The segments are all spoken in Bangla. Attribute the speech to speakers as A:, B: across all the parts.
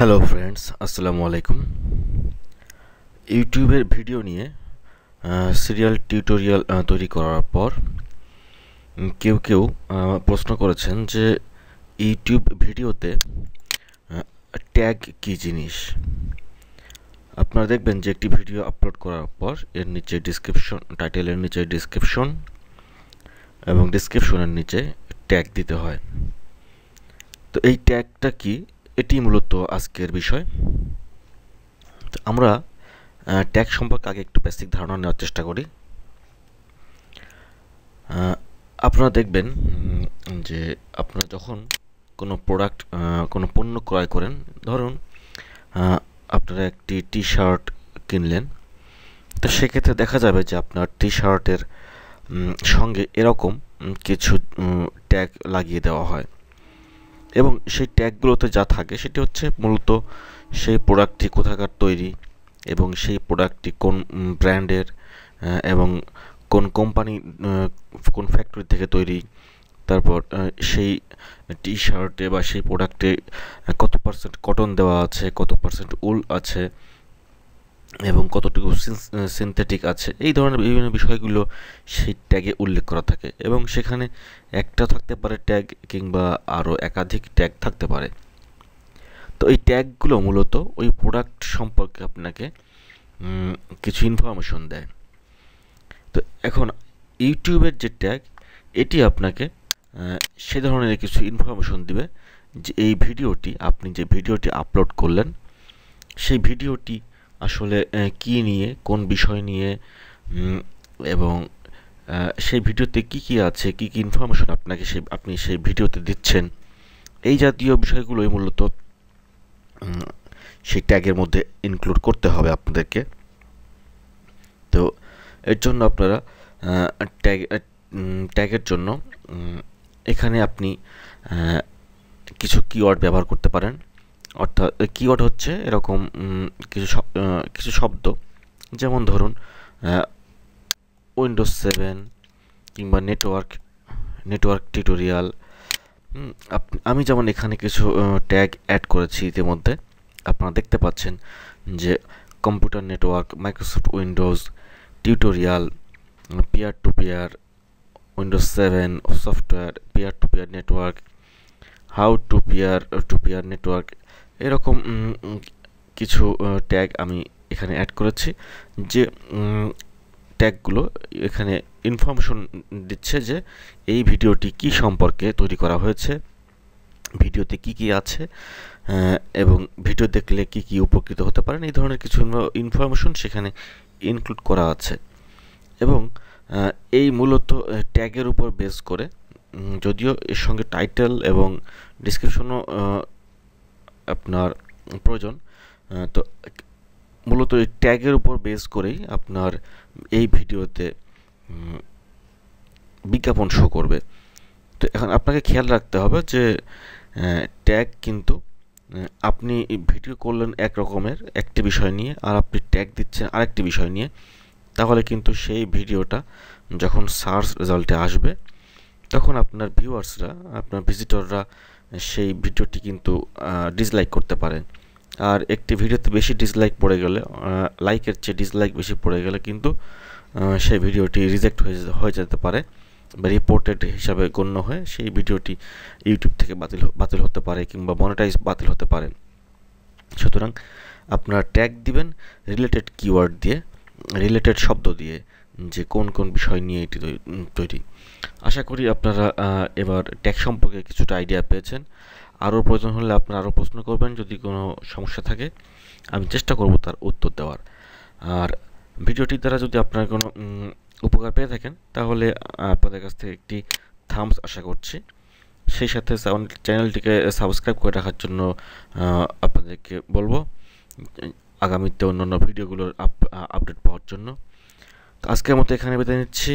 A: হ্যালো ফ্রেন্ডস, আসসালামু আলাইকুম। ইউটিউবের ভিডিও নিয়ে সিরিয়াল টিউটোরিয়াল তৈরি করার পর কেউ কেউ প্রশ্ন করেছেন যে ইউটিউব ভিডিওতে ট্যাগ কী জিনিস। আপনারা দেখবেন যে একটি ভিডিও আপলোড করার পর এর নিচে ডিসক্রিপশন, টাইটেলের নিচে ডিসক্রিপশন এবং ডিসক্রিপশনের নিচে ট্যাগ দিতে হয়। তো এই ট্যাগটা কি, এটি মূলত আজকের বিষয়। তো আমরা ট্যাগ সম্পর্কে আগে একটু বেসিক ধারণা নেওয়ার চেষ্টা করি। আপনারা দেখবেন যে আপনারা যখন কোনো প্রোডাক্ট, কোনো পণ্য ক্রয় করেন, ধরুন আপনারা একটি টি শার্ট কিনলেন, তো সেক্ষেত্রে দেখা যাবে যে আপনার টি শার্টের সঙ্গে এরকম কিছু ট্যাগ লাগিয়ে দেওয়া হয় এবং সেই ট্যাগগুলোতে যা থাকে সেটি হচ্ছে মূলত সেই প্রোডাক্টটি কোথাকার তৈরি এবং সেই প্রোডাক্টটি কোন ব্র্যান্ডের এবং কোন কোম্পানি, কোন ফ্যাক্টরি থেকে তৈরি। তারপর সেই টি শার্টে বা সেই প্রোডাক্টে কত পার্সেন্ট কটন দেওয়া আছে, কত পার্সেন্ট উল আছে এবং কতটুকু সিনথেটিক আছে, এই ধরনের বিভিন্ন বিষয়গুলো সেই ট্যাগে উল্লেখ করা থাকে এবং সেখানে একটা থাকতে পারে ট্যাগ কিংবা আরও একাধিক ট্যাগ থাকতে পারে। তো এই ট্যাগগুলো মূলত ওই প্রোডাক্ট সম্পর্কে আপনাকে কিছু ইনফরমেশন দেয়। তো এখন ইউটিউবের যে ট্যাগ, এটি আপনাকে সে ধরনের কিছু ইনফরমেশন দিবে যে এই ভিডিওটি, আপনি যে ভিডিওটি আপলোড করলেন সেই ভিডিওটি আসলে কী নিয়ে, কোন বিষয় নিয়ে এবং সেই ভিডিওতে কি কি আছে, কি কি ইনফরমেশন আপনাকে আপনি সেই ভিডিওতে দিচ্ছেন, এই জাতীয় বিষয়গুলোই মূলত সেই ট্যাগের মধ্যে ইনক্লুড করতে হবে আপনাদেরকে। তো এর জন্য আপনারা ট্যাগের জন্য এখানে আপনি কিছু কিওয়ার্ড ব্যবহার করতে পারেন। অর্থাৎ কিওয়ার্ড হচ্ছে এরকম কিছু শব্দ, যেমন ধরুন উইন্ডোজ 7 কিংবা নেটওয়ার্ক টিউটোরিয়াল। আমি যেমন এখানে কিছু ট্যাগ অ্যাড করেছি ইতিমধ্যে, আপনারা দেখতে পাচ্ছেন যে computer network, Microsoft Windows tutorial, peer to peer, Windows 7 software, peer to peer network, how to peer network, এরকম কিছু ট্যাগ আমি এখানে অ্যাড করেছি, যে ট্যাগগুলো এখানে ইনফরমেশন দিচ্ছে যে এই ভিডিওটি কি সম্পর্কে তৈরি করা হয়েছে, ভিডিওতে কি কি আছে এবং ভিডিও দেখলে কি কি উপকৃত হতে পারেন, এই ধরনের কিছু ইনফরমেশন সেখানে ইনক্লুড করা আছে। এবং এই মূলত ট্যাগের উপর বেস করে, যদিও এর সঙ্গে টাইটেল এবং ডিসক্রিপশনও আপনার প্রয়োজন, তো মূলত এই ট্যাগের উপর বেস করেই আপনার এই ভিডিওতে বিজ্ঞাপন শো করবে। তো এখন আপনাকে খেয়াল রাখতে হবে যে ট্যাগ কিন্তু আপনি ভিডিও করলেন এক রকমের একটি বিষয় নিয়ে, আর আপনি ট্যাগ দিচ্ছেন আরেকটি বিষয় নিয়ে, তাহলে কিন্তু সেই ভিডিওটা যখন সার্চ রেজাল্টে আসবে তখন আপনার ভিউয়ার্সরা, আপনার ভিজিটররা সেই ভিডিওটি কিন্তু ডিসলাইক করতে পারে। আর একটি ভিডিওতে বেশি ডিসলাইক পড়ে গেলে, লাইকের চেয়ে ডিসলাইক বেশি পড়ে গেলে কিন্তু সেই ভিডিওটি রিজেক্ট হয়ে যেতে পারে বা রিপোর্টেড হিসাবে গণ্য হয়ে সেই ভিডিওটি ইউটিউব থেকে বাতিল হতে পারে কিংবা মনিটাইজ বাতিল হতে পারে। সুতরাং আপনারা ট্যাগ দিবেন রিলেটেড কিওয়ার্ড দিয়ে, রিলেটেড শব্দ দিয়ে, যে কোন কোন বিষয় নিয়ে এটি তৈরি। আশা করি আপনারা এবার ট্যাগ সম্পর্কে কিছুটা আইডিয়া পেয়েছেন। আরও প্রয়োজন হলে আপনারা আরও প্রশ্ন করবেন, যদি কোনো সমস্যা থাকে আমি চেষ্টা করব তার উত্তর দেওয়ার। আর ভিডিওটির দ্বারা যদি আপনারা কোনো উপকার পেয়ে থাকেন তাহলে আপনাদের কাছ থেকে একটি থামস আশা করছি। সেই সাথে চ্যানেলটিকে সাবস্ক্রাইব করে রাখার জন্য আপনাদেরকে বলবো, আগামীতে অন্যান্য ভিডিওগুলোর আপডেট পাওয়ার জন্য। তো আজকের মতো এখানে বিদায় নিচ্ছি।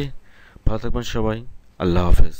A: ভালো থাকবেন সবাই। আল্লাহ হাফেজ।